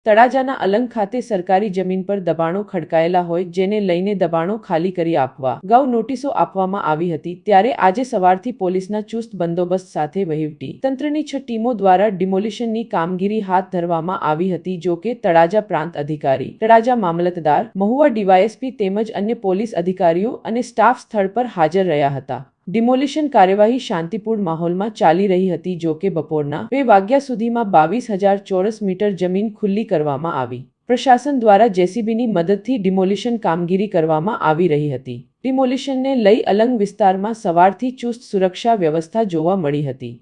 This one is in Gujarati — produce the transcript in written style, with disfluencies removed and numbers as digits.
તળાજાના અલંગ ખાતે સરકારી જમીન પર દબાણો ખડકાયેલા હોય જેને લઈને દબાણો ખાલી કરી આપવા અગાઉ નોટિસો આપવામાં આવી હતી, ત્યારે આજે સવારથી પોલીસના ચુસ્ત બંદોબસ્ત સાથે વહીવટી તંત્રની 6 ટીમો દ્વારા ડિમોલિશનની કામગીરી હાથ ધરવામાં આવી હતી। જો કે તળાજા પ્રાંત અધિકારી, તળાજા મામલતદાર, મહુવા ડીવાયએસપી તેમજ અન્ય પોલીસ અધિકારીઓ અને સ્ટાફ સ્થળ પર હાજર રહ્યા હતા। ડિમોલિશન કાર્યવાહી શાંતિપૂર્ણ માહોલમાં ચાલી રહી હતી। જો કે બપોરના 2 વાગ્યા સુધીમાં 22,000 ચોરસ મીટર જમીન ખુલ્લી કરવામાં આવી। પ્રશાસન દ્વારા જેસીબીની મદદથી ડિમોલિશન કામગીરી કરવામાં આવી રહી હતી। ડિમોલિશનને લઈ અલંગ વિસ્તારમાં સવારથી ચુસ્ત સુરક્ષા વ્યવસ્થા જોવા મળી હતી।